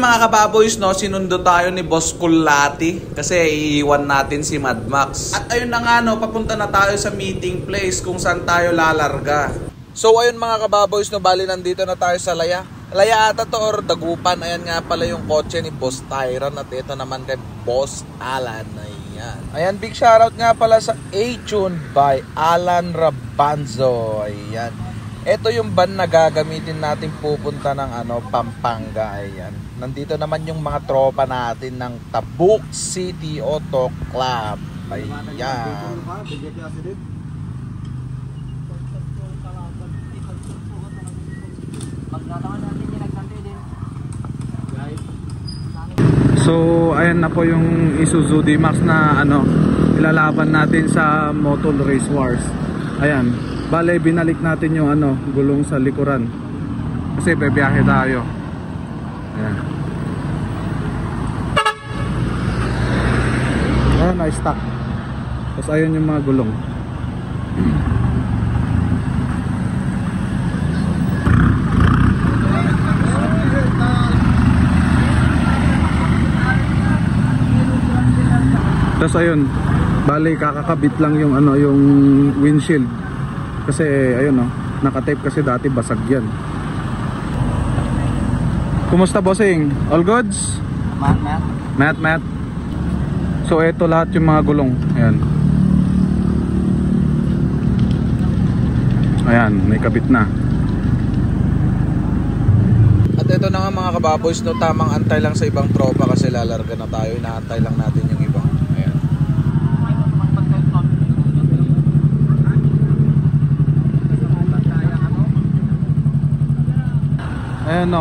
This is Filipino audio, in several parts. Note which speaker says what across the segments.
Speaker 1: mga kababoys, no, sinundo tayo ni Boss Kulati kasi iiwan natin si Mad Max. At ayun na nga, no, papunta na tayo sa meeting place kung saan tayo lalarga. So ayun mga kababoys, no, bali nandito na tayo sa Laya. Laya ata to or Dagupan. Ayan nga pala yung kotse ni Boss Tyron at ito naman kay Boss Alan. Ayan. Ayan, big shoutout nga pala sa A-Tune by Alan Rabanzo. Ayan. Ito yung van na gagamitin natin pupunta ng Pampanga. Ayan. Nandito naman yung mga tropa natin ng Tabuk City Auto Club. Ayan.
Speaker 2: So ayan na po yung Isuzu D-Max na ilalaban natin sa Motul Race Wars. Ayan. Bale, binalik natin yung gulong sa likuran kasi bebiyahe tayo. Ayan. Ayan, na-stock. Tapos ayun yung mga gulong. Tapos ayun, bale kakakabit lang yung yung windshield. Kasi ayun naka-tape kasi dati basag yan. Kumusta bossing? All goods? Mat. So ito lahat yung mga gulong. Ayan. Ayan, may kabit na. At ito na nga mga kababoys, no, tamang antay lang sa ibang tropa kasi lalarga na tayo. Inaantay lang natin yung iba. Ayan. Ayan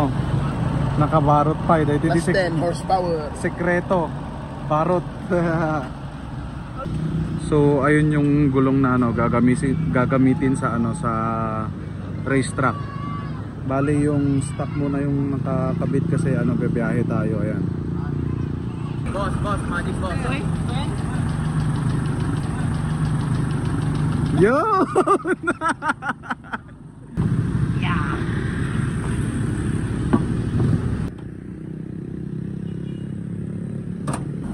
Speaker 2: nakabarot pa.
Speaker 3: Plus 10 horsepower.
Speaker 2: Sekreto. Barot. So ayun yung gulong na gagamitin sa sa racetrack. Bale yung stock muna yung nakakabit kasi bebiyahe tayo. Ayan.
Speaker 3: Boss, magic boss.
Speaker 2: Yo!
Speaker 3: Yeah.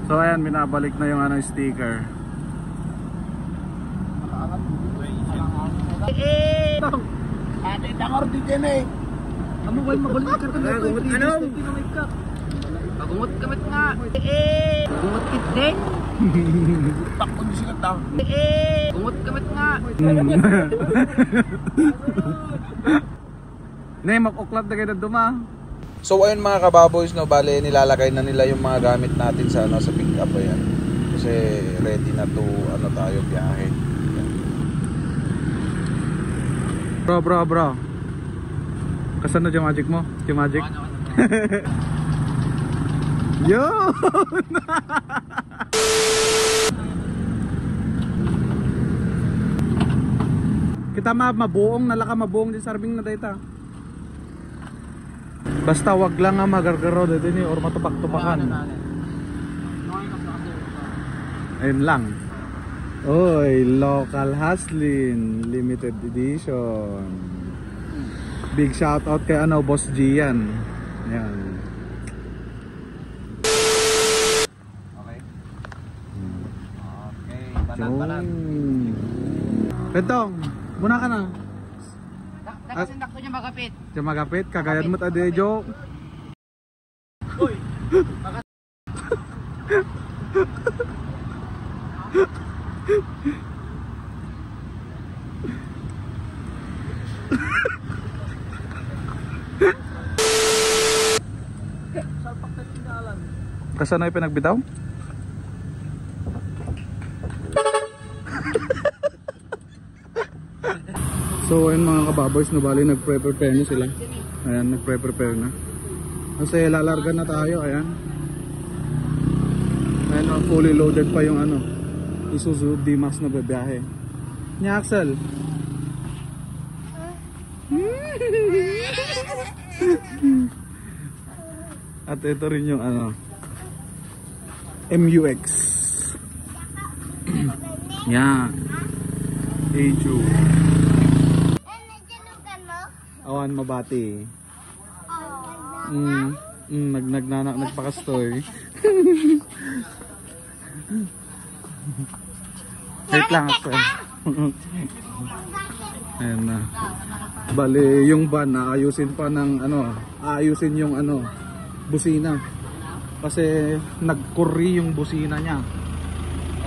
Speaker 2: So ayan, binabalik na yung sticker.
Speaker 3: Ate tangor di din eh. Amo wal magulit ka Pagungot kamit nga. Gungot kit din. Takon sila tang. Gungot kamit nga.
Speaker 2: Nay makuklap na kayo duma.
Speaker 1: So ayun mga kababoys, no, bale nilalagay na nila yung mga gamit natin sa sa pick-up. Ayan. Kasi ready na to tayo biyahe.
Speaker 2: Bro. Kasan na yung magic mo? Yung magic? Yo! Kita mabuong nalaka mabuong di sarbing na data. Basta wag lang nga magargaro dito ni or matupak-tupakan. Ayun lang. Oy, local Haslin limited edition. Big shout out kay Boss Gian. Yan.
Speaker 1: Okay. Banan.
Speaker 2: Petong, muna ka na.
Speaker 3: Nakasindak ko niya magapit.
Speaker 2: Siya magapit, kagayan mo't ade joke.
Speaker 3: Uy!
Speaker 2: Kasan na yung pinagbitaw? So ayun mga kababoys, bali nagpre-prepare na sila. Ayan, nagpre-prepare na. Kasi lalarga na tayo, ayan. Ayan, fully loaded pa yung Isuzu D-Max na bebiyahe. Nya Axel. At ito rin yung MUX. Yan. Eju. Awan mabati. Nagpakastoy. Wait lang. Ayan na. Bali, yung van aayusin pa ng aayusin yung busina. Kasi nagkurri yung busina niya.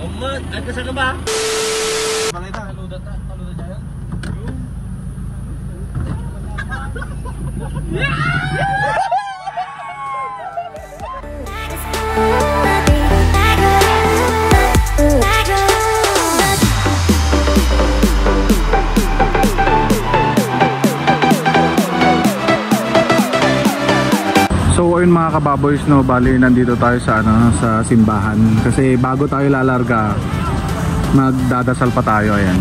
Speaker 3: Oh man, ay kasama ba?
Speaker 2: Balita,
Speaker 3: Kaluda dyan.
Speaker 2: So ayun mga kababoys, no, bali nandito tayo sa sa simbahan kasi bago tayo lalarga magdadasal pa tayo. Ayan.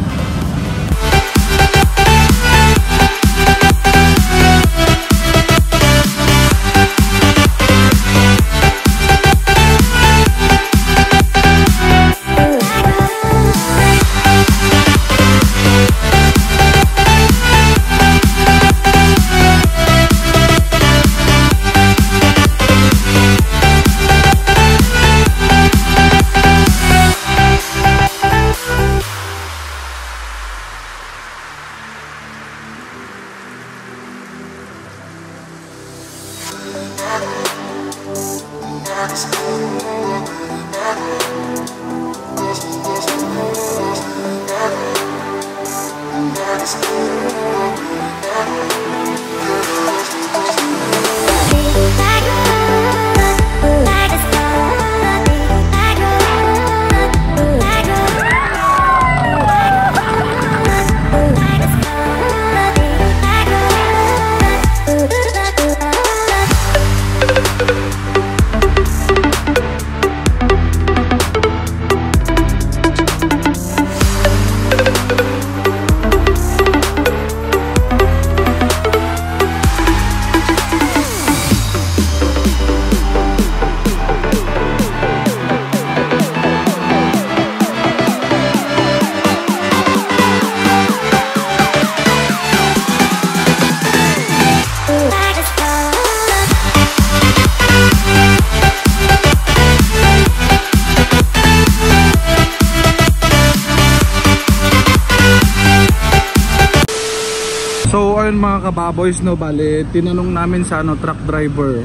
Speaker 2: So ayun mga kababoys, no, bali tinanong namin sa truck driver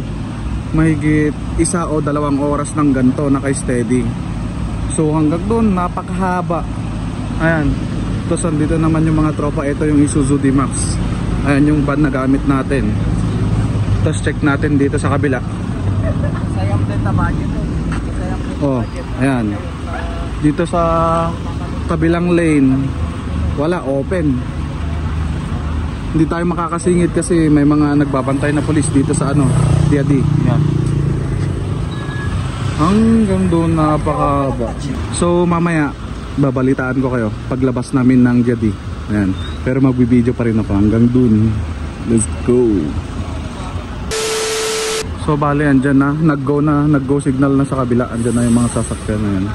Speaker 2: mahigit 1 o 2 oras ng ganto naka-steady. So hanggang doon napakahaba. Ayan. Tapos andito naman yung mga tropa. Ito yung Isuzu D-Max. Ayan yung van na gamit natin. Tapos check natin dito sa kabila.
Speaker 3: Sayang din na budget.
Speaker 2: Oh, ayan. Dito sa kabilang lane wala, open. Hindi tayo makakasingit kasi may mga nagbabantay na pulis dito sa Diadi. Yan. Hanggang doon napakahaba. So mamaya babalitaan ko kayo paglabas namin ng Diadi. Ayan. Pero magbibideo pa rin ako hanggang doon. Let's go. So bali andyan na, nag-go signal na sa kabila. Andyan na yung mga sasakyan na yan.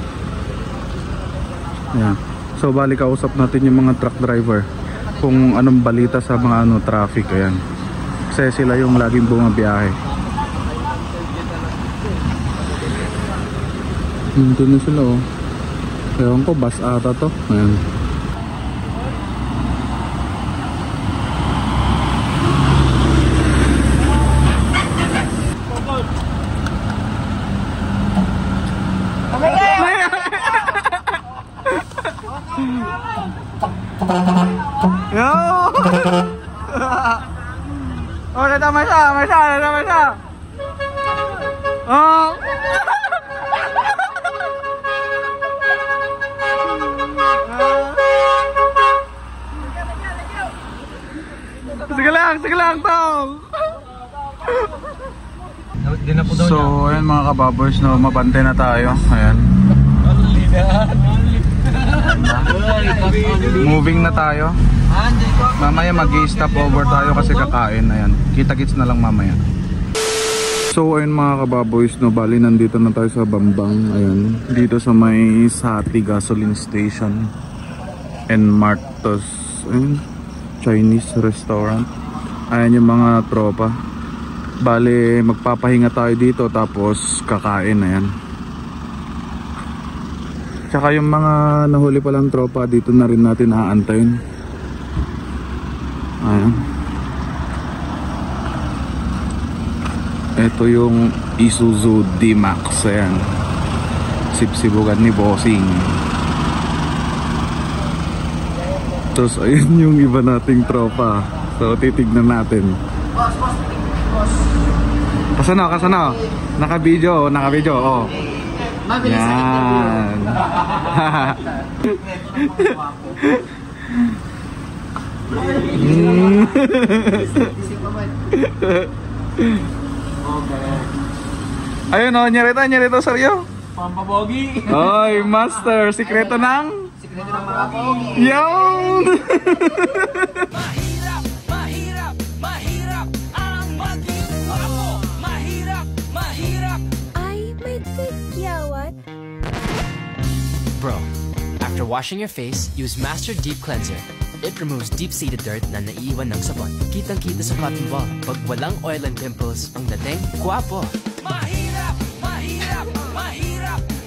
Speaker 2: Ayan. So bali kausap natin yung mga truck driver kung anong balita sa mga traffic. Ayan. Kasi sila yung laging bumabiyahe. Dito na sila, oh. Ewan ko, bus ata to. Ayan. Yo! Oh, nadama siya. Oh! Sige lang, tao. So, ayan mga kababers, no, mabante na tayo. Ayan. Moving na tayo. Mamaya mag-i-stop over tayo kasi kakain. Ayan. Kita-kits na lang mamaya. So ayun mga kababoys, no, bali nandito na tayo sa Bambang. Ayan. Dito sa may Sati Gasoline Station and Martos. Ayun. Chinese restaurant. Ayan yung mga tropa. Bale, magpapahinga tayo dito tapos kakain na yan. Tsaka yung mga nahuli palang tropa, dito na rin natin aantayin. Ayan. Ito yung Isuzu D-Max. Ayan. Sipsibugan ni Bossing. Tapos ayun yung iba nating tropa. So titignan natin. Kasano? Naka-video, oh. Yan. Ayun oh, nyerito seryo.
Speaker 3: Pampapogi.
Speaker 2: Oy, master, sikreto ng
Speaker 3: Mga pogi.
Speaker 2: Yan.
Speaker 4: Mahirap ang maging guwapo. Mahirap.
Speaker 5: Ay, may tigyawat.
Speaker 6: Bro, after washing your face, use Master Deep Cleanser. It removes deep-seated dirt na naiiwan ng sabon. Kitang-kita sa cotton ball. Pag walang oil and pimples, ang dating guwapo.
Speaker 4: Mahirap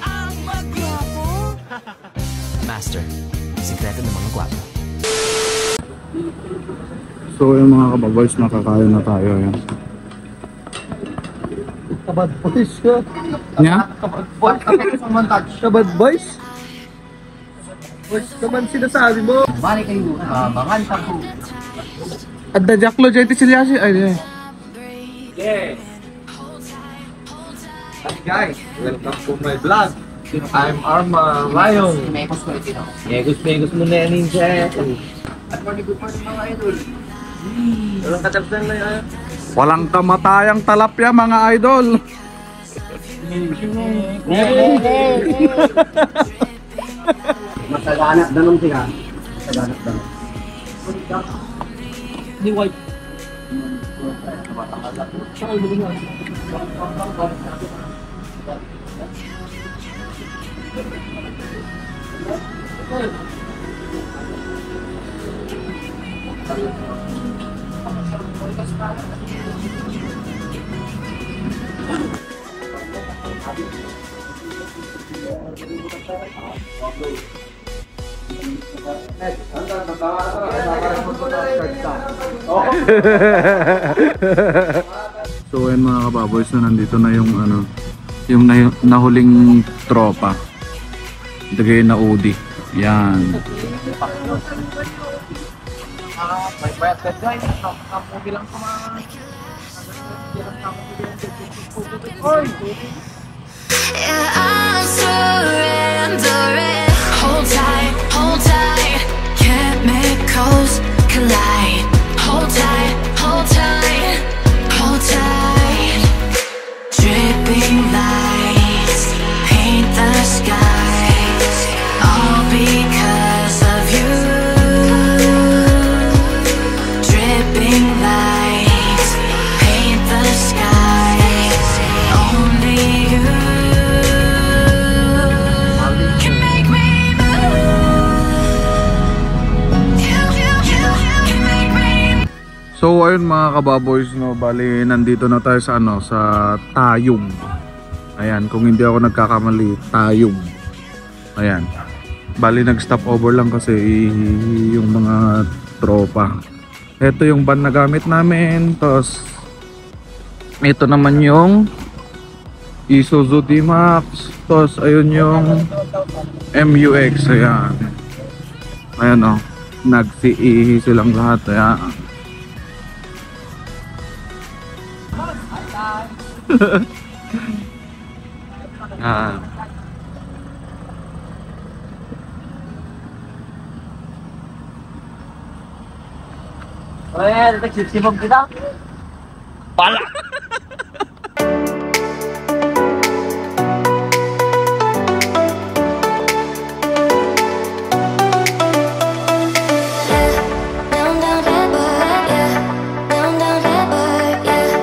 Speaker 4: ang maging
Speaker 5: Guwapo.
Speaker 6: Master, sikreto ng mga guwapo.
Speaker 2: So yung mga kababoys, nakakain na tayo. Yan.
Speaker 3: Kabad boys ka.
Speaker 2: Nya?
Speaker 3: Kabad boys? Boys naman sinasabi mo. Balik kayo. Bangan tapo.
Speaker 2: At the Jacklo Jeti Silyasi. Ay,
Speaker 3: Yeah. Hi guys, welcome to my vlog. I'm Arma Rayong. Megos mo na yan ninja. Good morning mga idol. Walang katapsan na yan.
Speaker 2: walang kamatayang talapya mga idol.
Speaker 3: Masaganap danon sila. Masaganap danon. Ni white.
Speaker 2: So ayun mga kababoys, na nandito na yung yung nahuling tropa. Dagay na Udi. Yan.
Speaker 3: May bayad ka guys. Kamugi lang sa mga...
Speaker 5: Yeah, I'm surrendering. Hold tight, chemicals collide. Hold tight, hold tight, hold tight. Dripping lights paint the skies, all because of you. Dripping lights paint the skies, only you can make me move. You can make me.
Speaker 2: So ayun mga kababoys, no, bali nandito na tayo sa sa Tayum. Ayan, kung hindi ako nagkakamali, Tayum. Ayan. Bali nag-stop over lang kasi yung mga tropa. Ito yung van na gamit namin. Tapos ito naman yung Isuzu D-Max. Tapos ayun yung MUX. Ayan. Ayan o. Nagsiihi silang lahat. Ayan. Ah.
Speaker 3: Well, nagsisibog kita. Pala!
Speaker 5: Down, down, bad boy, yeah. Down, down, bad boy, yeah.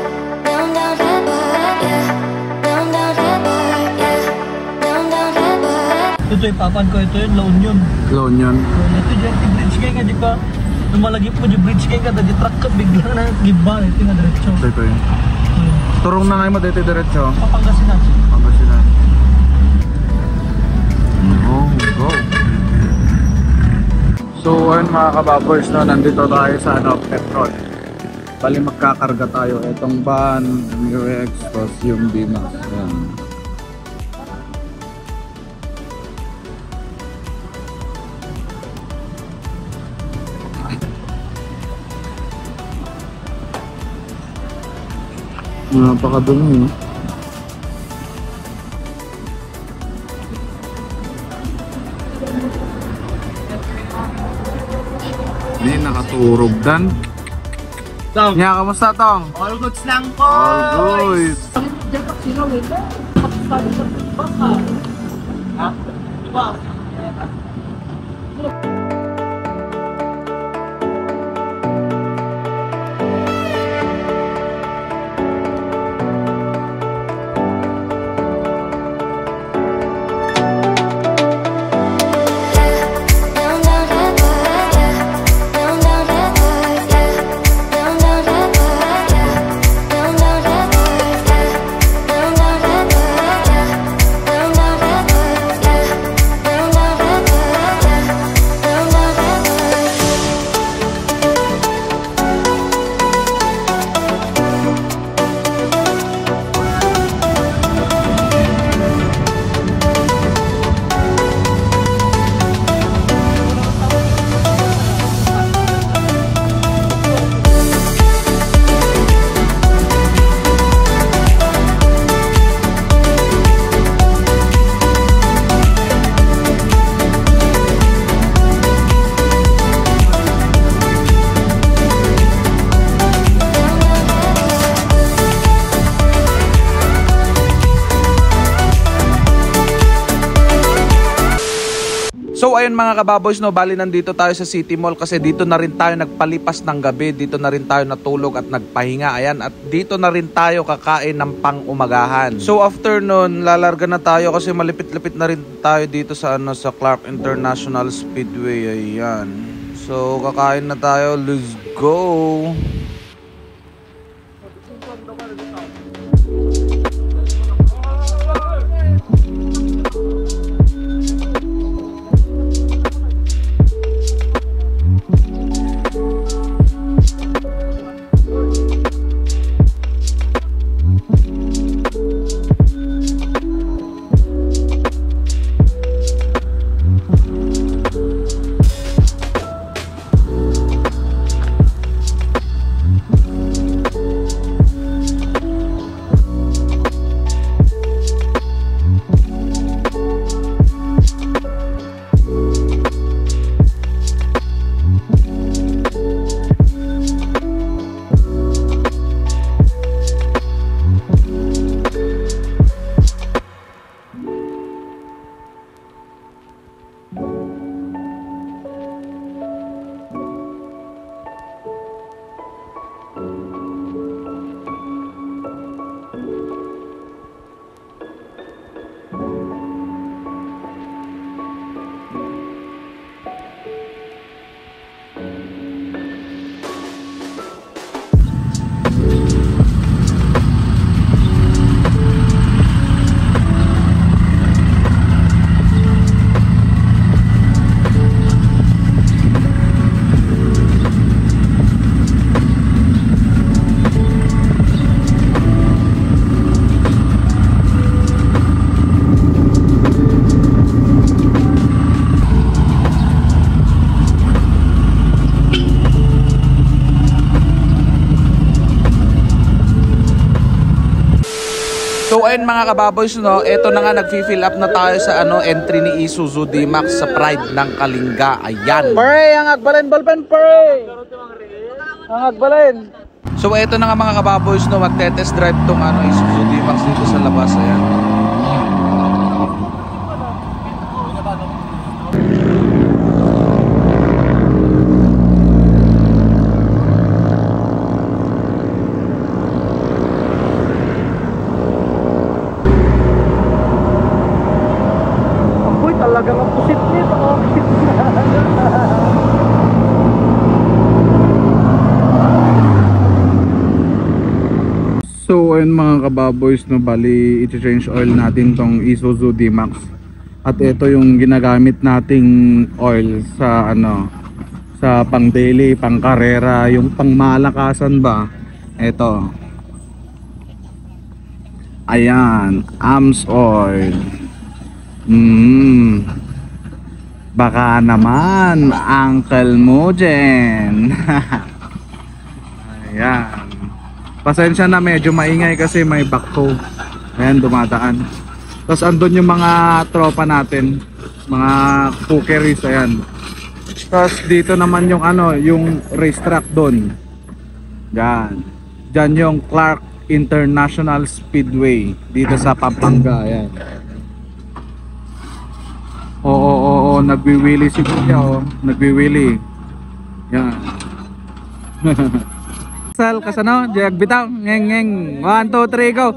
Speaker 5: Down, down, bad boy, yeah. Down, down, bad boy, yeah. Down, down, bad boy.
Speaker 3: Ito yung papan ko, ito yung La Union.
Speaker 2: Loan yan.
Speaker 3: Ito yung bridge kaya nga, di ba? Lumalagip mo yung bridge kaya nga, di truck ka, bigla na giba, ito nga diretso.
Speaker 2: Ito yun. Turong na ngayon mo dito diretso.
Speaker 3: Pangasinan.
Speaker 2: Pangasinan. Oh, go. So ayun mga kababoys, no, nandito tayo sa petrol. Bali magkakarga tayo. Itong van, Murex, tapos yung D-Max. Ayan. Napakadumi, no? Hindi nakaturog dan.
Speaker 3: Tong.
Speaker 2: Nya, kamusta tong?
Speaker 3: All goods lang po.
Speaker 2: All good.
Speaker 1: So ayun mga kababoys, no, bali nandito tayo sa City Mall kasi dito na rin tayo nagpalipas ng gabi, dito na rin tayo natulog at nagpahinga. Ayan, at dito na rin tayo kakain ng pang-umagahan. So after nun, lalarga na tayo kasi malipit-lipit na rin tayo dito sa sa Clark International Speedway. Ayan. So kakain na tayo, let's go. So ayun mga kababoys, no, eto na nga, nag-fill up na tayo sa entry ni Isuzu D-Max sa Pride ng Kalinga. Ayan.
Speaker 2: Pare, ang agbalin ballpen, pare. Ang agbalin.
Speaker 1: So eto na nga mga kababoys, no, magte-test drive tong Isuzu D-Max dito sa labas. Ayan.
Speaker 2: Talagang ang pusit nito. So So ayun mga kababoys, no, bali i-change oil natin tong Isuzu D-Max. At ito yung ginagamit nating oil sa ano, sa pang daily, pang karera, yung pang malakasan ba. Ito. Ayan, AMS oil. Baka naman Uncle Mujen. Ayan. Pasensya na, medyo maingay kasi may backhoe. Ayan, dumadaan. Tapos andun yung mga tropa natin, mga cookeries, ayan. Tapos dito naman yung ano, yung racetrack doon. Yan. Diyan yung Clark International Speedway dito sa Pampanga, ayan. Oo, nagwiwili si Kuya, oh. Nagwiwili. Yan. Sal, kasano? Jag bitaw. Ngeng ngeng. 1 2 3 go.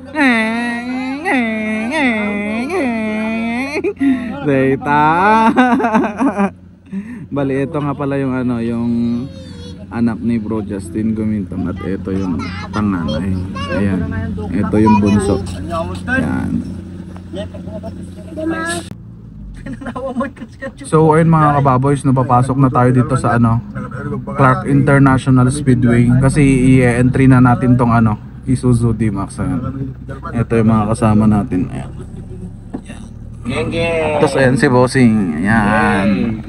Speaker 2: Zeta. Bali, ito nga pala yung ano, yung anak ni Bro Justin Gumintong, at ito yung panganay. Ayan. Ito yung bunso. Ayan. So ayun mga kababoys, napapasok na tayo dito sa ano, Clark International Speedway, kasi i-entry na natin tong ano, Isuzu D-Max. Ito yung mga kasama natin. Ayan. Tapos ayan si Bossing. Ayan.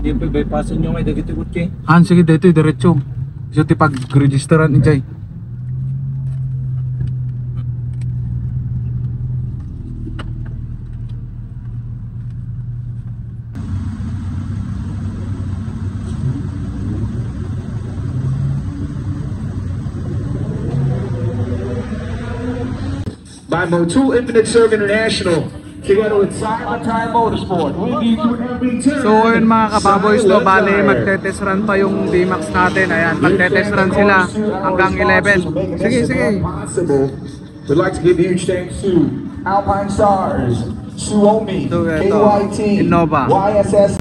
Speaker 3: Hindi pa bypassin nyo ngayon dagiti kutsi.
Speaker 2: Sige, dito diretso. So tipag-registeran ni Jay.
Speaker 7: By Motul Infinite Serve International, together with Silent Time Motorsport, we lead through every turn.
Speaker 2: So ayun mga kababoys, no, bali magte-test run pa yung D-Max natin. Ayan, magte-test run sila hanggang 11. Sige.
Speaker 7: We'd like to give huge thanks to Alpine Stars, Suomi,
Speaker 2: So ito,
Speaker 7: KYT,
Speaker 2: Innova.
Speaker 7: YSS.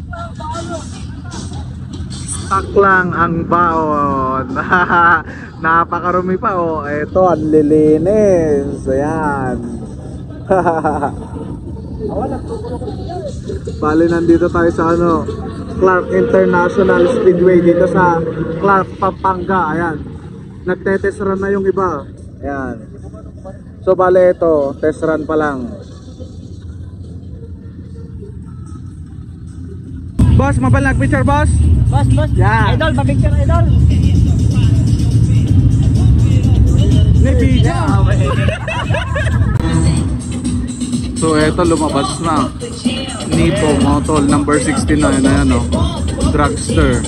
Speaker 2: Stock lang ang baon. Napakarumi pa, oh. Ito, ang lilinis. Ayan. Bali, nandito tayo sa ano, Clark International Speedway dito sa Clark, Pampanga. Ayan. Nagte-test run na yung iba. Ayan. So bali, ito, test run pa lang. Boss, mabal nag-picture, boss?
Speaker 8: Boss.
Speaker 2: Yan.
Speaker 8: Idol, pa-picture, idol.
Speaker 2: So eto, lumabas na Nipo Motor number 69 na yan, oh. Dragster.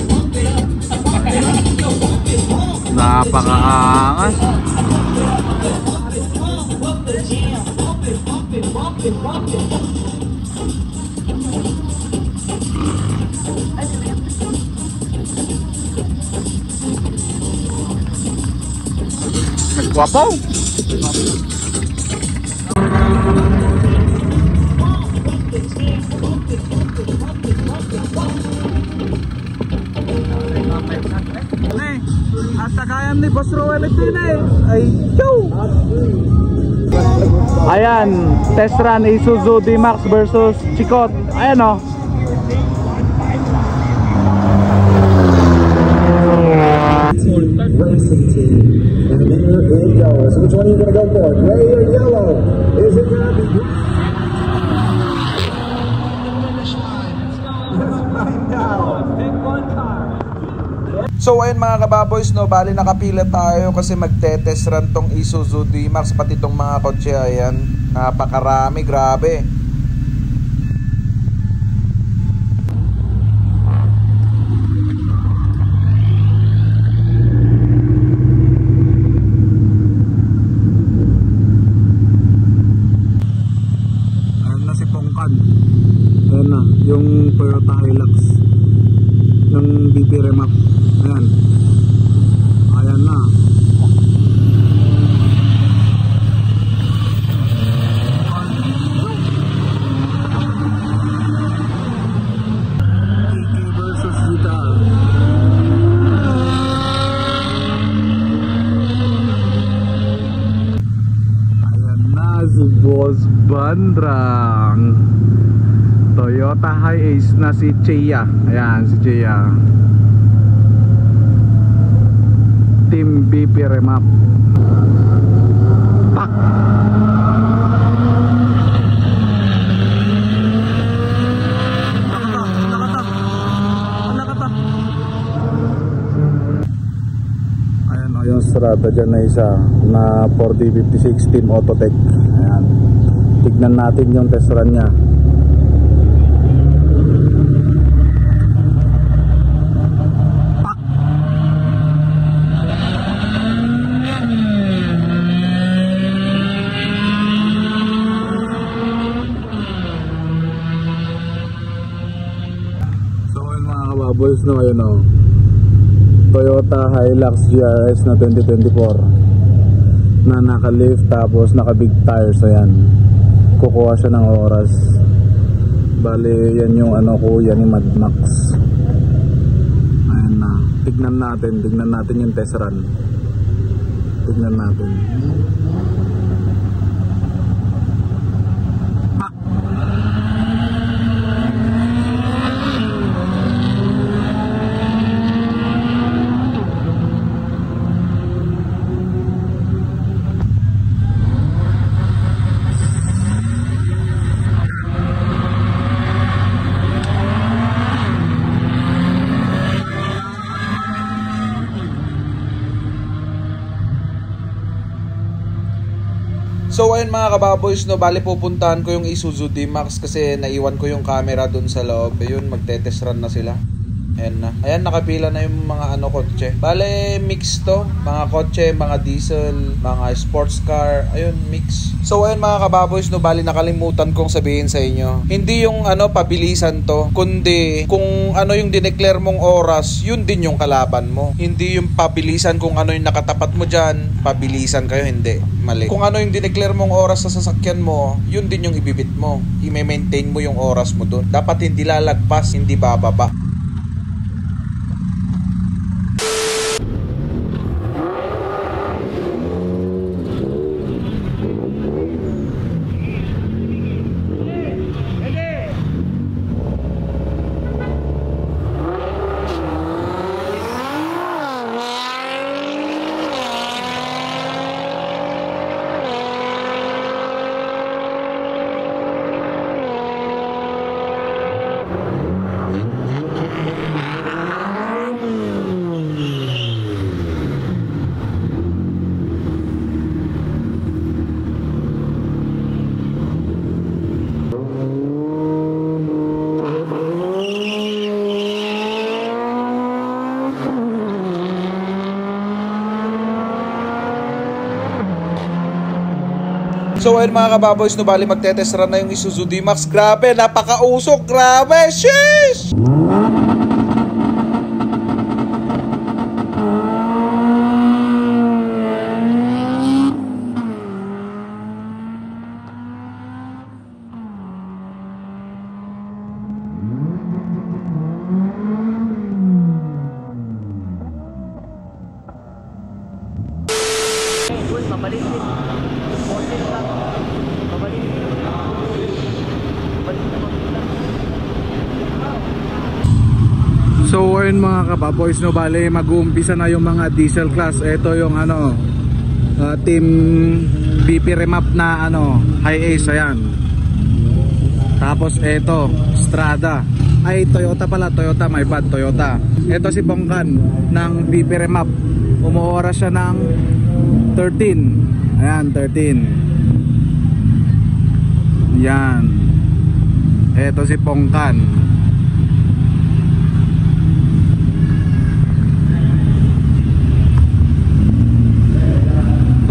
Speaker 2: Napakaangas. Nagwapo. At tagayan ni Boss Roel ito na ay yo! Ayan, test run Isuzu D-Max versus Chicot. Ayan, oh.
Speaker 7: Racing team. And here it goes. Which one are you going to go for? Gray or yellow? Is it going to be green?
Speaker 1: So ayun mga kababoys, no, bali nakapila tayo kasi magte-test run tong Isuzu D-Max, pati tong mga kotse. Ayan, napakarami, grabe.
Speaker 2: Ayan na si Pongkan. Ayan na, yung Toyota Hilux ng BP Remap. Ayan. Ayan na. Bandrang Toyota Hiace na si Chia. Ayan si Chia, Team BP Remap. Tak. Ayan o, yung Strada dyan na isa na 4056 Team Autotech. Ayan, tignan natin yung test run nya. Boys, no, ayun o, Toyota Hilux GRS na 2024 na naka-lift tapos naka-big tires. Ayan, kukuha siya ng oras. Bale, yan yung ano kuya ni Mad Max. Ayan na, tignan natin yung test run. Tignan natin.
Speaker 1: So ayun mga kababoys, no, bali pupuntahan ko yung Isuzu D-Max kasi naiwan ko yung camera dun sa loob. Ayun, magte-test run na sila. Ayan na. Ayan, nakapila na yung mga kotse. Bale, mix to. Mga kotse, mga diesel, mga sports car. Ayun, mix. So ayun mga kababoys, no, bali nakalimutan kong sabihin sa inyo. Hindi yung pabilisan to, kundi kung ano yung dineclare mong oras, yun din yung kalaban mo. Hindi yung pabilisan kung ano yung nakatapat mo dyan, pabilisan kayo, hindi. Mali. Kung ano yung dineclare mong oras sa sasakyan mo, yun din yung ibibit mo. I-maintain mo yung oras mo dun. Dapat hindi lalagpas, hindi bababa. So ayun mga kababoys, no, bali magte-test run na yung Isuzu D-Max. Grabe, napakausok, grabe, sheesh!
Speaker 2: So ayun mga kababoys, no, bale mag-uumpisa na yung mga diesel class. Ito yung Team BP Remap na Hiace. Ayan. Tapos ito Strada, ay Toyota pala, Toyota, my bad, Toyota. Ito si Bongkan ng BP Remap, umuoras siya ng 13. Ayan, 13. Yan. Ito si Bongkan.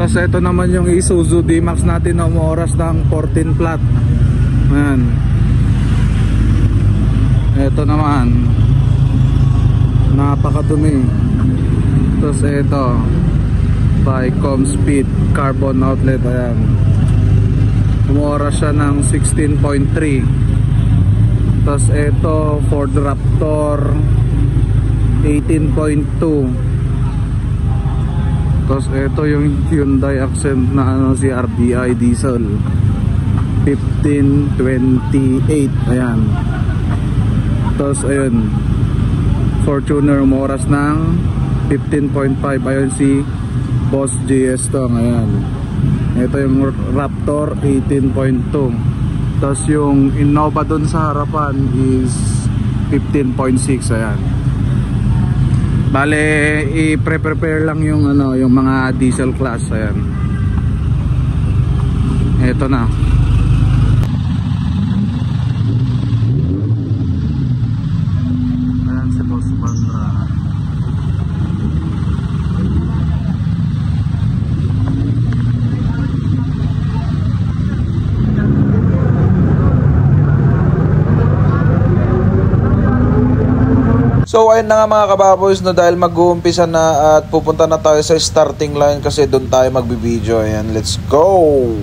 Speaker 2: Tapos ito naman yung Isuzu D-Max natin na umuoras ng 14 flat. Ayan. Ito naman, napakadumi. Tapos ito Vicom Speed Carbon Outlet. Ayan, umuoras siya ng 16.3. Tapos ito Ford Raptor 18.2. Tapos ito yung Hyundai Accent na CRDI diesel. 15:28. Ayan. Tapos ayun, Fortuner umoras ng 15:5. Ayun si Boss GS Tong. Ayan. Ito yung Raptor 18.2. Tapos yung Innova dun sa harapan is 15.6. Ayan. Bale, i-prepare lang yung ano, yung mga diesel class. Ayan. Ito na. Ayan si Boss Bandra.
Speaker 1: So ayun na nga mga kababoys, no, dahil mag-uumpisa na at pupunta na tayo sa starting line kasi doon tayo magbibideo. Ayan, let's go!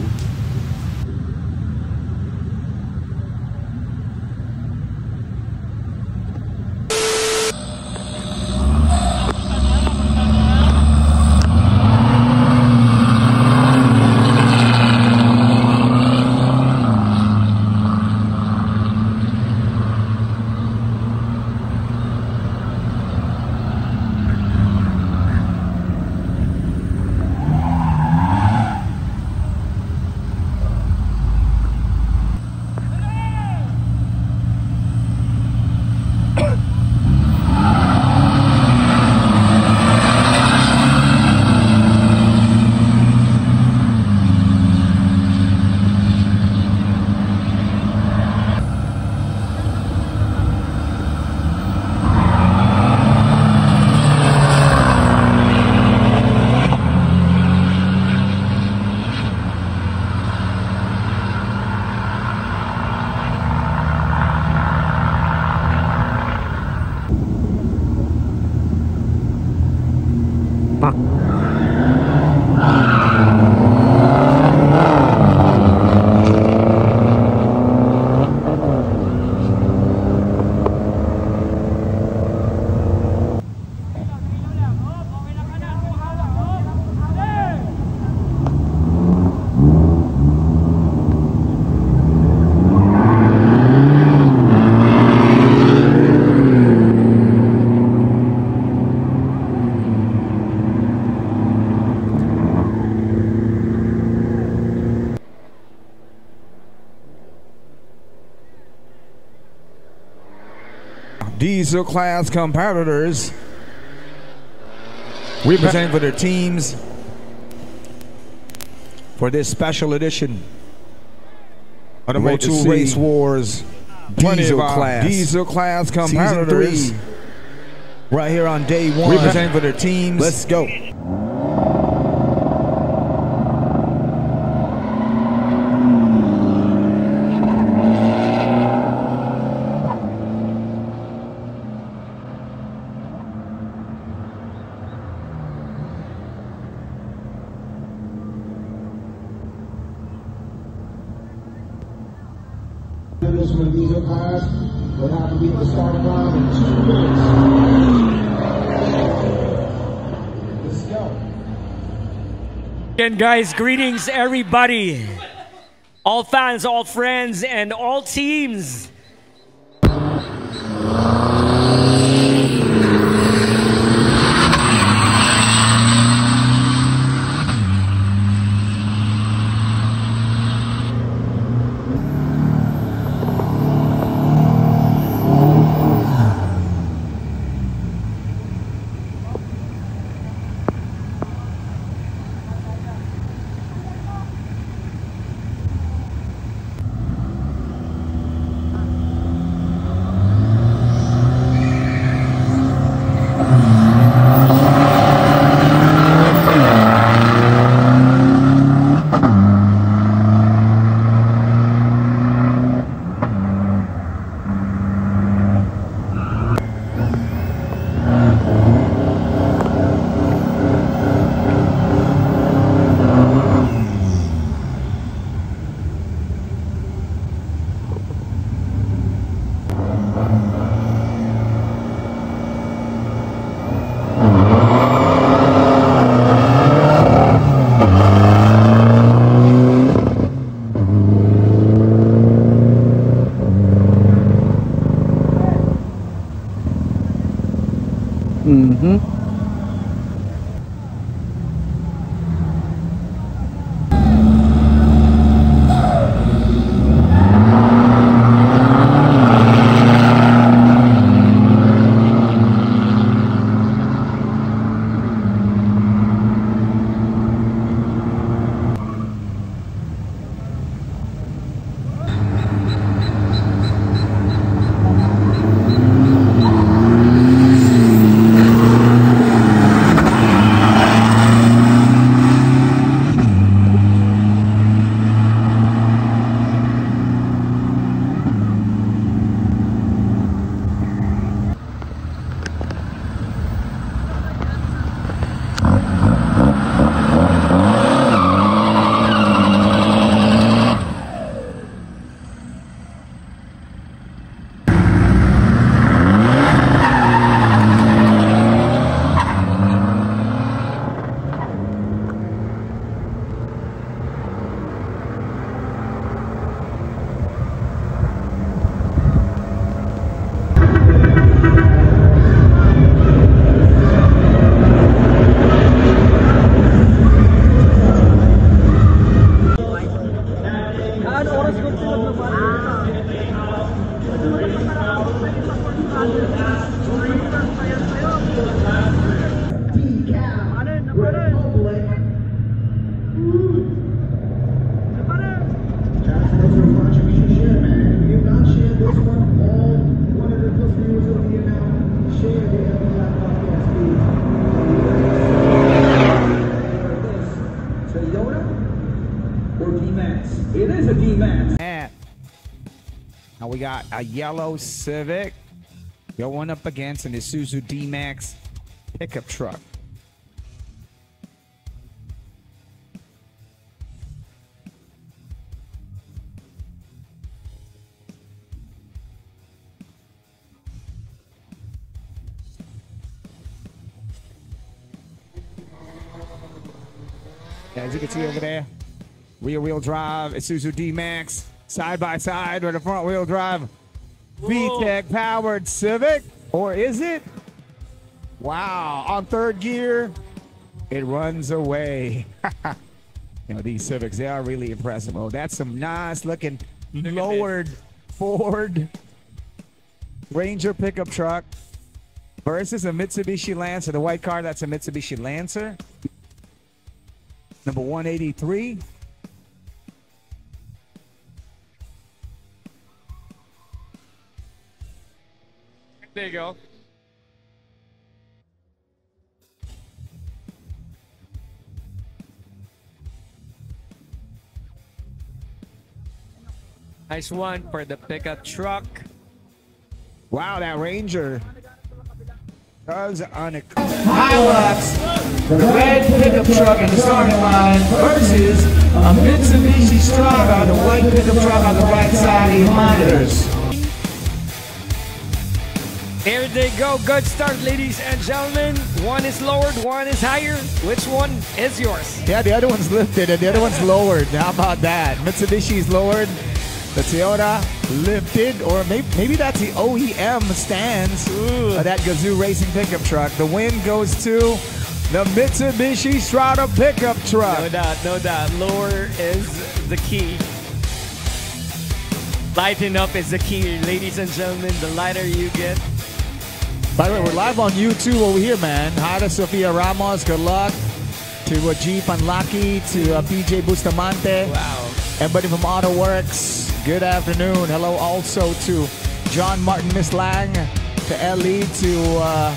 Speaker 8: Diesel class competitors represent for their teams for this special edition of the Motul Race Wars Diesel class competitors right here on day one represent for their teams. Let's go.
Speaker 7: This one, diesel class will have to be the starting line in 2 minutes. Let's go.
Speaker 9: Again, guys, greetings, everybody. All fans, all friends, and all teams.
Speaker 7: It is a D-Max.
Speaker 8: Now we got a yellow Civic going up against an Isuzu D-Max pickup truck. As you can see over there, rear-wheel drive Isuzu D-Max, side by side with a front-wheel drive VTEC powered Civic, or is it? Wow! On third gear, it runs away. You know, these Civics, they are really impressive. Oh, that's some nice-looking lowered Ford Ranger pickup truck versus a Mitsubishi Lancer. The white car, that's a Mitsubishi Lancer. Number 183.
Speaker 9: There you go. Nice one for the pickup truck.
Speaker 8: Wow, that Ranger does on a Hilux, the red pickup truck in the starting line versus a Mitsubishi Strada, the white pickup truck on the right side of your monitors.
Speaker 9: Here they go. Good start, ladies and gentlemen. One is lowered, one is higher. Which one is yours?
Speaker 8: Yeah, the other one's lifted and the other one's lowered. How about that? Mitsubishi's lowered, the Toyota lifted, or maybe that's the OEM stands of that Gazoo Racing pickup truck. The win goes to the Mitsubishi Strada pickup truck.
Speaker 9: No doubt, no doubt. Lower is the key. Lighten up is the key, ladies and gentlemen. The lighter you get.
Speaker 8: By the way, we're live on YouTube over here, man. Hi to Sofia Ramos. Good luck. To Jeep Unlucky. To PJ Bustamante.
Speaker 9: Wow.
Speaker 8: Everybody from AutoWorks. Good afternoon. Hello also to John Martin Miss Lang. To Ellie. To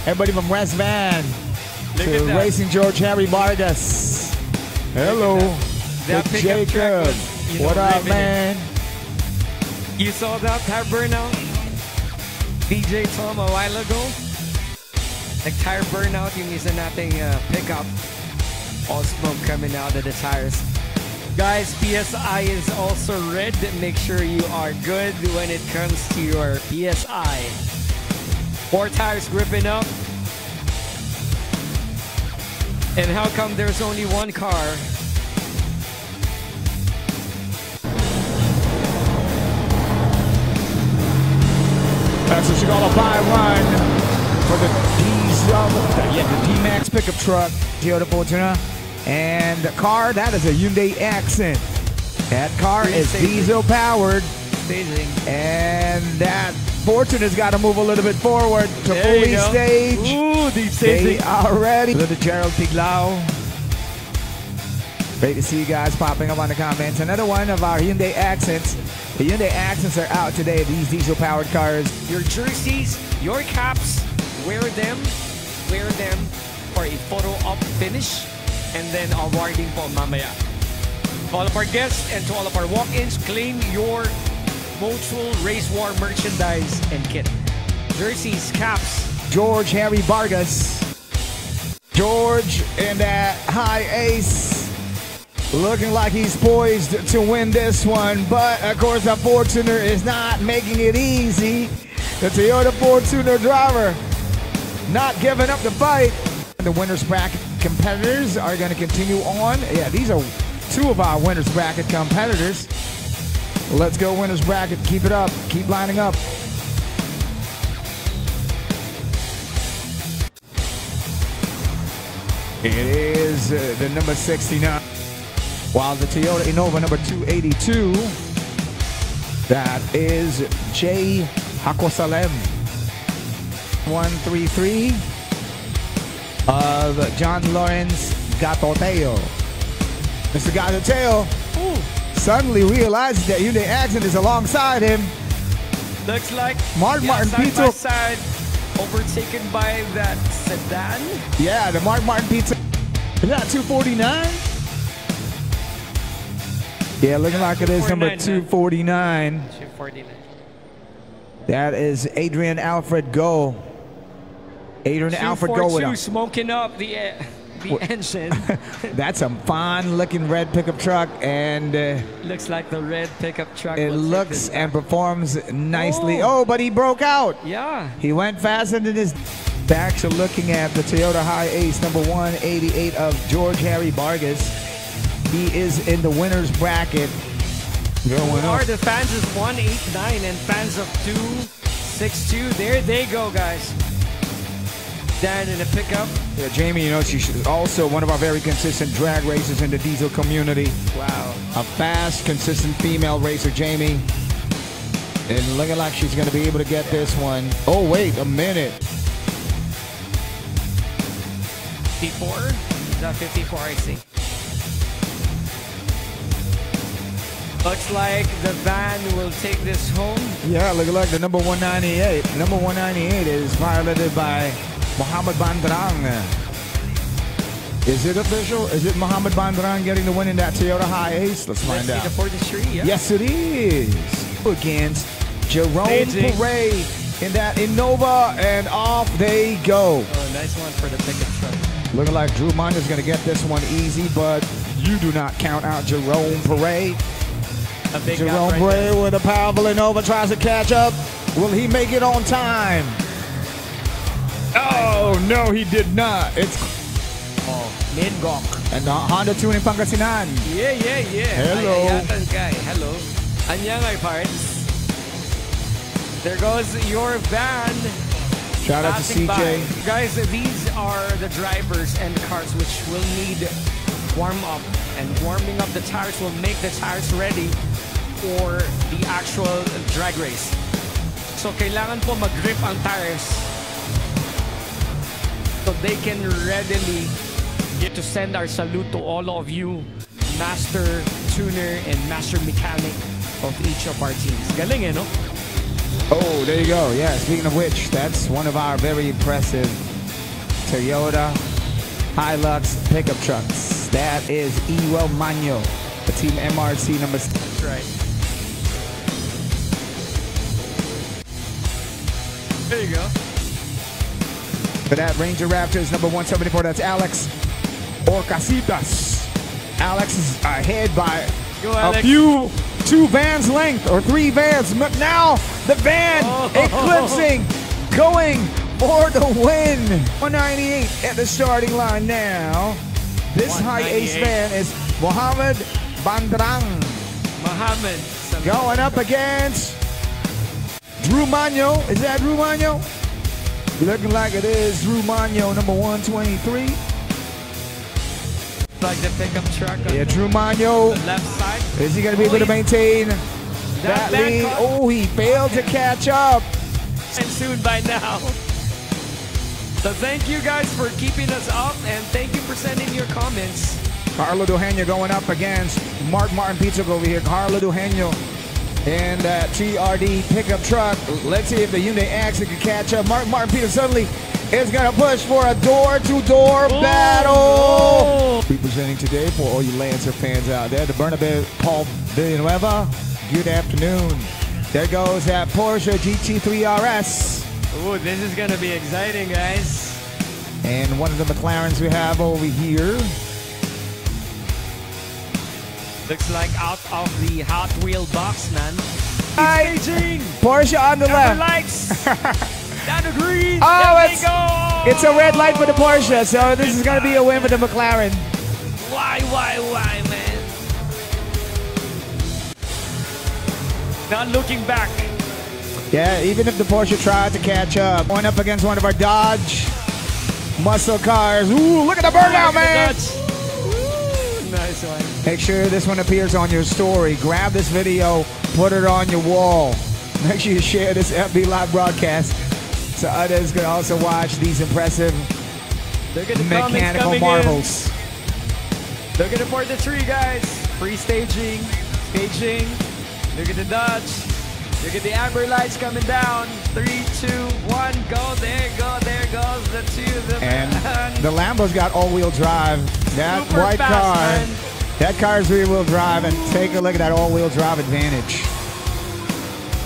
Speaker 8: everybody from Res Van. To Racing George Harry Vargas. Hello.
Speaker 9: That
Speaker 8: to Jacob.
Speaker 9: Was,
Speaker 8: what up, man?
Speaker 9: You saw that tire burnout? DJ Tom a while ago? Nag-tire burnout yung isa nating pickup. All smoke coming out of the tires. Guys, PSI is also red. Make sure you are good when it comes to your PSI. 4 tires gripping up. And how come there's only one car?
Speaker 8: That's what you call a 5-1. for the D-Max pickup truck, Toyota Fortuner. And the car, that is a Hyundai Accent. That car is diesel powered. And that Fortuner's got to move a little bit forward to fully stage.
Speaker 9: Ooh, deep staging.
Speaker 8: They are ready. Little Gerald Tiglao. Great to see you guys popping up on the comments. Another one of our Hyundai Accents. The Hyundai Accents are out today, these diesel-powered cars.
Speaker 9: Your jerseys, your caps, wear them for a photo op finish, and then awarding po mamaya. To all of our guests and to all of our walk-ins, claim your Motul Race War merchandise and kit. Jerseys, caps.
Speaker 8: George Harry Vargas. George in that high ace. Looking like he's poised to win this one, but of course the Fortuner is not making it easy. The Toyota Fortuner driver not giving up the fight. The winners bracket competitors are going to continue on. Yeah, these are two of our winners bracket competitors. Let's go winners bracket. Keep it up. Keep lining up. It is the number 69. While the Toyota Innova number 282, that is Jay Hakosalem. 133 of John Lawrence Gatoteo. Mr. Gatoteo suddenly realizes that Hyundai Accent is alongside him.
Speaker 9: Looks like
Speaker 8: Mark Martin
Speaker 9: side
Speaker 8: Pizza
Speaker 9: by side, overtaken by that sedan.
Speaker 8: Yeah, the Mark Martin Pizza. Is that 249? Yeah, looking like it is number 249.
Speaker 9: 249.
Speaker 8: That is Adrian Alfred Go. Adrian Alfred Go with us.
Speaker 9: Smoking up the engine.
Speaker 8: That's a fine looking red pickup truck, and
Speaker 9: looks like the red pickup truck.
Speaker 8: it looks and performs nicely. Oh, but he broke out.
Speaker 9: Yeah.
Speaker 8: He went fast into this. Back to looking at the Toyota High Ace number 188 of George Harry Vargas. He is in the winner's bracket. Going
Speaker 9: Are
Speaker 8: up.
Speaker 9: the fans of 189 and fans of 262? There they go, guys. Dan in a pickup.
Speaker 8: Yeah, Jamie, you know, she's also one of our very consistent drag racers in the diesel community.
Speaker 9: Wow.
Speaker 8: A fast, consistent female racer, Jamie. And looking like she's going to be able to get this one. Oh, wait a minute.
Speaker 9: 54? Is that 54, I see. Looks like the van will take this home.
Speaker 8: Yeah, look like the number 198. Number 198 is piloted by Mohammed Bandrang. Is it official? Is it Mohammed Bandrang getting the win in that Toyota High Ace? Let's find out.
Speaker 9: Let's see the 43, yeah.
Speaker 8: Yes, it is. Against Jerome Parade in that Innova, and off they go.
Speaker 9: Oh, nice one for the pickup truck.
Speaker 8: Looking like Drew Mond is going to get this one easy, but you do not count out Jerome Parade. Jerome Parade with a powerful Innova tries to catch up. Will he make it on time? Oh, no, he did not. It's
Speaker 9: Mingok.
Speaker 8: And the Honda Tuning Pangasinan.
Speaker 9: Yeah.
Speaker 8: Hello.
Speaker 9: Hello. Anyangay parts. There goes your van.
Speaker 8: Shout out to CJ.
Speaker 9: By. Guys, these are the drivers and the cars which will need warm up. And warming up the tires will make the tires ready for the actual drag race. So kailangan po mag-grip ang tires so they can readily get to send our salute to all of you master tuner and master mechanic of each of our teams. Galing no?
Speaker 8: Oh, there you go. Yeah, speaking of which, that's one of our very impressive Toyota Hilux pickup trucks. That is Ewell Manyo, the Team MRC number 6.
Speaker 9: That's right. There you go.
Speaker 8: For that Ranger Raptors number 174, that's Alex Orcasitas. Alex is ahead by a few, 2 vans length or 3 vans. But now the van eclipsing, going for the win. 198 at the starting line now. This high ace van is Mohammed Bandrang.
Speaker 9: Mohammed.
Speaker 8: Going up against Drew Manyo. Is that Drew Manyo? Looking like it is Romano, number 123.
Speaker 9: Like the pickup truck on
Speaker 8: Yeah, Romano.
Speaker 9: the left side.
Speaker 8: Is he going to be able to maintain that lead? Oh, he failed to catch up.
Speaker 9: And soon by now. So thank you guys for keeping us up, and thank you for sending your comments.
Speaker 8: Carlo Dueño going up against Mark Martin Pizza over here. Carlo Dueño and that TRD pickup truck. Let's see if the Hyundai Accent can catch up. Mark Martin Pizza suddenly is going to push for a door-to-door battle. Representing today for all you Lancer fans out there, the Bernabeu Paul Villanueva. Good afternoon. There goes that Porsche GT3 RS.
Speaker 9: Ooh, this is going to be exciting, guys.
Speaker 8: And one of the McLarens we have over here.
Speaker 9: Looks like out of the Hot Wheel box, man.
Speaker 8: Staging. Porsche on the left.
Speaker 9: Lights. Down to green.
Speaker 8: Oh,
Speaker 9: there we go.
Speaker 8: It's a red light for the Porsche, so this is going to be a win for the McLaren.
Speaker 9: Why, man? Not looking back.
Speaker 8: Yeah, even if the Porsche tried to catch up. Going up against one of our Dodge muscle cars. Ooh, look at the burnout, man.
Speaker 9: Ooh, nice one.
Speaker 8: Make sure this one appears on your story. Grab this video, put it on your wall. Make sure you share this FB Live broadcast so others can also watch these impressive
Speaker 9: Look at the
Speaker 8: mechanical marvels.
Speaker 9: Look at the 43, guys. Free staging. Look at the Dodge. Look at the amber lights coming down. 3, 2, 1, go. There goes the two of them.
Speaker 8: And the Lambo's got all-wheel drive. That
Speaker 9: Super
Speaker 8: white
Speaker 9: fast,
Speaker 8: car,
Speaker 9: man.
Speaker 8: that car's rear-wheel drive, and take a look at that all-wheel drive advantage.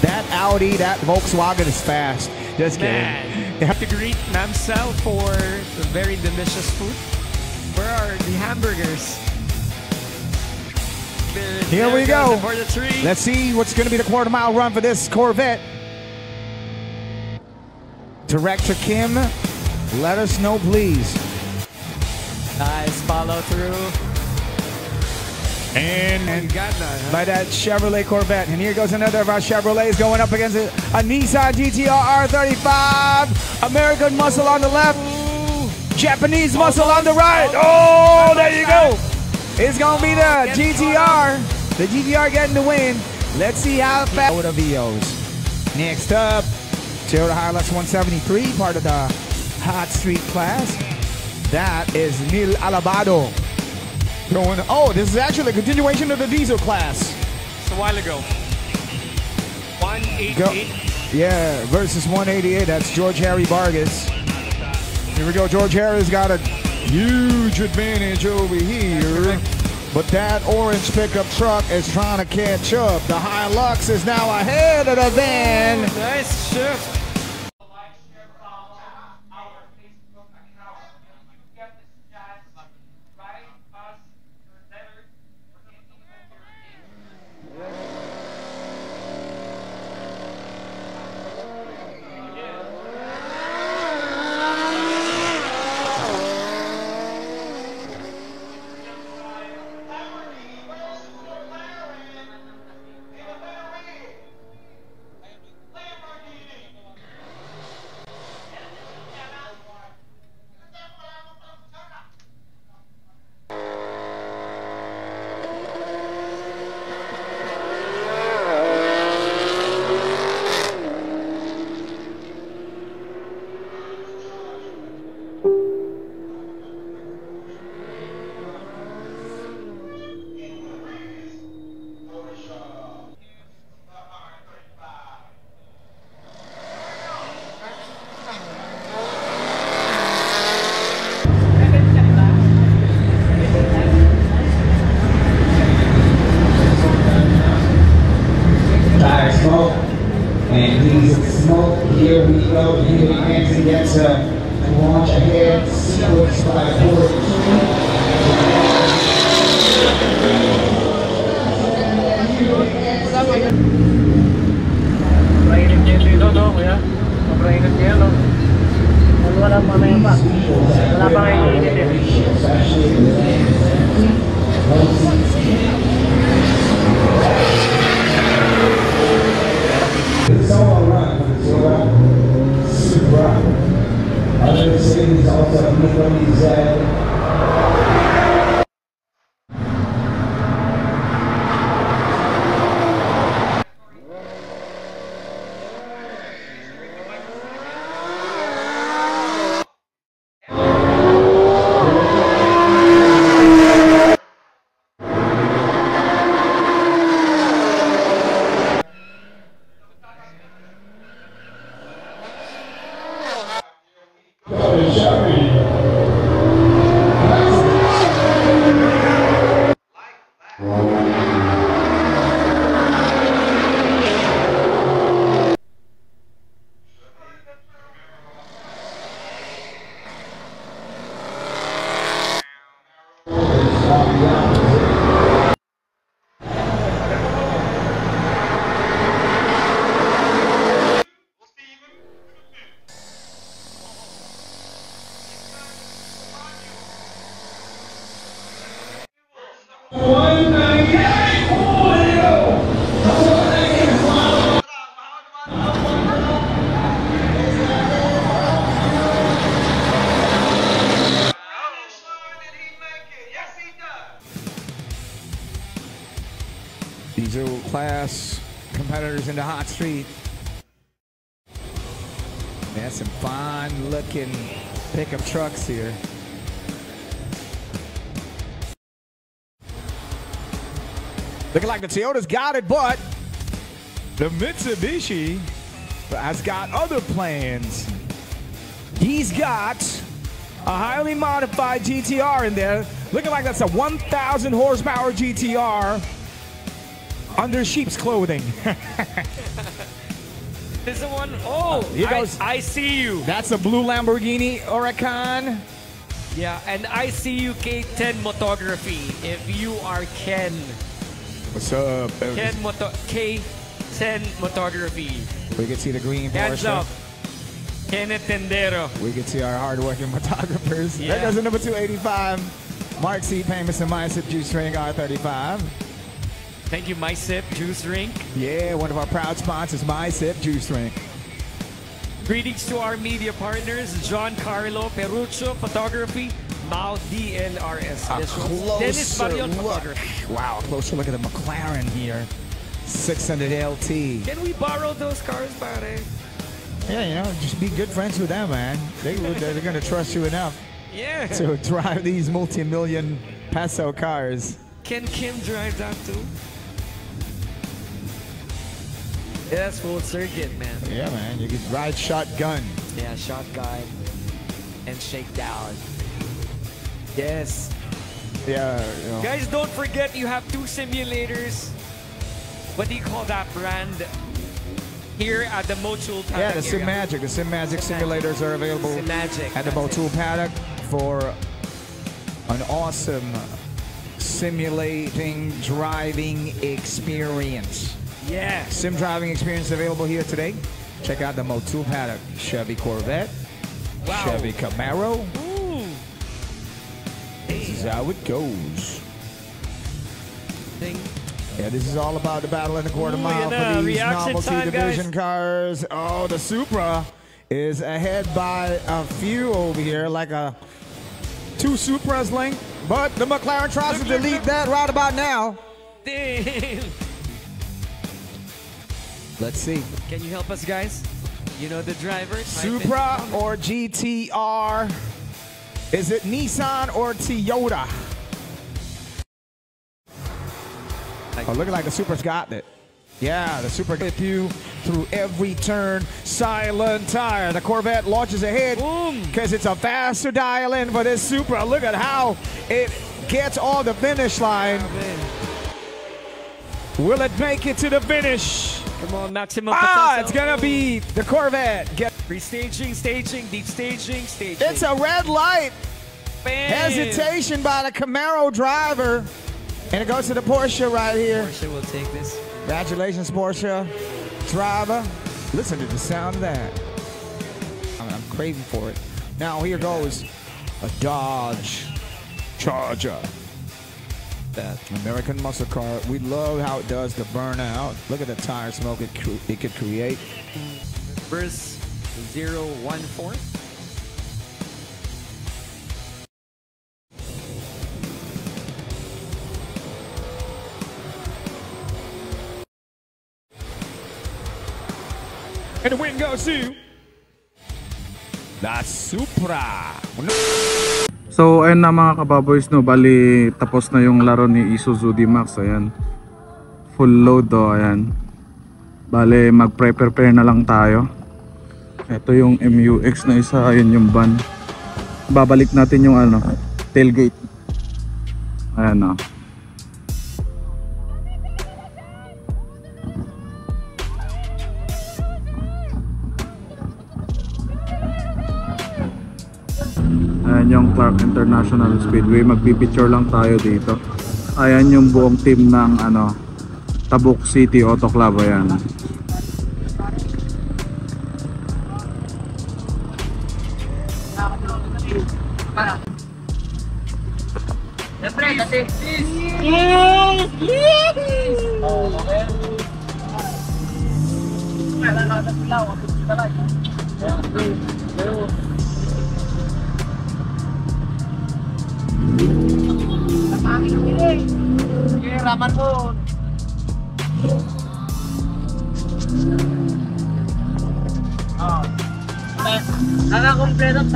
Speaker 8: That Audi, that Volkswagen is fast. Just kidding.
Speaker 9: Man, you have to greet Mamsel for the very delicious food. Where are the hamburgers?
Speaker 8: Here we go.
Speaker 9: For the tree.
Speaker 8: Let's see what's going to be the quarter-mile run for this Corvette. Director Kim, let us know, please.
Speaker 9: Nice follow through.
Speaker 8: And
Speaker 9: Got none, huh?
Speaker 8: by that Chevrolet Corvette. And here goes another of our Chevrolets going up against a Nissan GTR R35. American muscle on the left. Japanese muscle on the right. Oh, there you go. It's going to be the GTR. The GTR getting the win. Let's see how fast with the VOs. Next up, Toyota Hilux 173, part of the Hot Street class. That is Neil Alabado. Going, oh, this is actually a continuation of the diesel class.
Speaker 9: It's a while ago. 188.
Speaker 8: Yeah, versus 188. That's George Harry Vargas. Here we go. George Harry's got a huge advantage over here. But that orange pickup truck is trying to catch up. The Hilux is now ahead of the van.
Speaker 9: Nice shift.
Speaker 7: And he's smoke. Here we go. Here Hansen gets to launch ahead. Sequence by
Speaker 10: Wala pa na yun pa. Wala pa ngayon
Speaker 7: It's all around. It's all around. Super.
Speaker 8: Diesel class competitors in the hot street. There's some fine looking pickup trucks here. Looking like the Toyota's got it, but the Mitsubishi has got other plans. He's got a highly modified GTR in there. Looking like that's a 1,000 horsepower GTR under sheep's clothing.
Speaker 9: This is one. Oh,
Speaker 8: here goes.
Speaker 9: I see you.
Speaker 8: That's a blue Lamborghini Huracan.
Speaker 9: Yeah, and I see you K10 Motography. If you are Ken.
Speaker 8: What's up?
Speaker 9: K10 Motography.
Speaker 8: We can see the green
Speaker 9: Hands
Speaker 8: Porsche.
Speaker 9: up. Kenneth Tendero.
Speaker 8: We can see our hardworking photographers.
Speaker 9: Yeah.
Speaker 8: There goes the number 285. Mark C. Payments and MySip Juice Drink R35.
Speaker 9: Thank you, MySip Juice Drink.
Speaker 8: Yeah, one of our proud sponsors, MySip Juice Drink.
Speaker 9: Greetings to our media partners, John Carlo Perucho Photography, Mao DLRS. Dennis Marion Photography.
Speaker 8: Wow, a closer look at the McLaren here. 600 LT.
Speaker 9: Can we borrow those cars, pare?
Speaker 8: Yeah, you know, just be good friends with them, man. They're going to trust you enough to drive these multi-million peso cars.
Speaker 9: Can Kim drive that too? Yeah, that's full circuit, man.
Speaker 8: Yeah, man. You can ride shotgun.
Speaker 9: Yeah, shotgun and shakedown. Yes.
Speaker 8: Yeah. You know.
Speaker 9: Guys, don't forget you have 2 simulators. What do you call that brand? Here at the Motul Paddock.
Speaker 8: Yeah, the SimMagic. The SimMagic simulators are available at the Motul Paddock for an awesome simulating driving experience.
Speaker 9: Yeah.
Speaker 8: Sim driving experience available here today. Check out the Motul Paddock. Chevy Corvette.
Speaker 9: Wow.
Speaker 8: Chevy Camaro.
Speaker 9: Ooh.
Speaker 8: This is how it goes.
Speaker 9: Ding.
Speaker 8: Yeah, this is all about the battle in the quarter mile for these novelty division cars. Oh, the Supra is ahead by a few over here, like a 2 Supras length. But the McLaren tries to delete that right about now.
Speaker 9: Damn.
Speaker 8: Let's see.
Speaker 9: Can you help us, guys? You know the driver?
Speaker 8: Supra or GTR? Is it Nissan or Toyota? Oh, looking like the Supra's got it. Yeah, the Supra gets you through every turn. Silent tire. The Corvette launches ahead because it's a faster dial in for this Supra. Look at how it gets on the finish line. Will it make it to the finish?
Speaker 9: Come on, maximum potential.
Speaker 8: It's gonna be the Corvette.
Speaker 9: Pre-staging, staging, deep staging, staging.
Speaker 8: It's a red light.
Speaker 9: Bam.
Speaker 8: Hesitation by the Camaro driver. And it goes to the Porsche right here.
Speaker 9: Porsche will take this.
Speaker 8: Congratulations, Porsche driver. Listen to the sound of that. I'm craving for it. Now here goes a Dodge Charger. That American muscle car. We love how it does the burnout. Look at the tire smoke it could create.
Speaker 9: Verse 014.
Speaker 8: And the win goes to the Supra.
Speaker 2: So ayun na mga kababoys, no, bali tapos na yung laro ni Isuzu D-Max. Ayan, full load do. Ayan, bali mag-prepare na lang tayo. Ito yung MUX na isa, ayun yung van. Babalik natin yung ano, tailgate. Ayan o. Ayan yung Clark International Speedway. Magpipicture lang tayo dito. Ayan yung buong team ng ano, Tabuk City Auto Club. Ayan.
Speaker 10: Siyempre, kasi... Oh, okay. Kailangan sila, wag sila lang. Napangin ang hili. Sige, raman mo.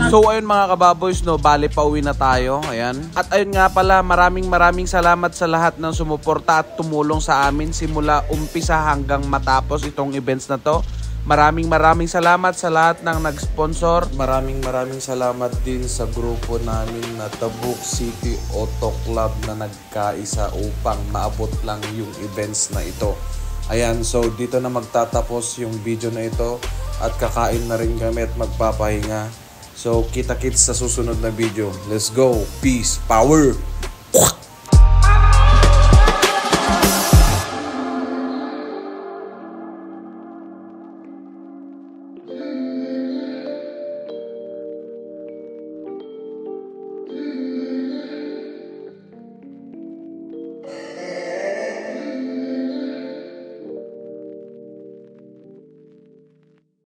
Speaker 1: So ayun mga kababoys, no, bali pauwi na tayo. Ayan. At ayun nga pala, maraming salamat sa lahat ng sumuporta at tumulong sa amin simula umpisa hanggang matapos itong events na to. Maraming salamat sa lahat ng nag-sponsor. Maraming salamat din sa grupo namin na Tabuk City Auto Club na nagkaisa upang maabot lang yung events na ito. Ayan, so dito na magtatapos yung video na ito at kakain na rin kami at magpapahinga. So kita-kits sa susunod na video. Let's go. Peace. Power.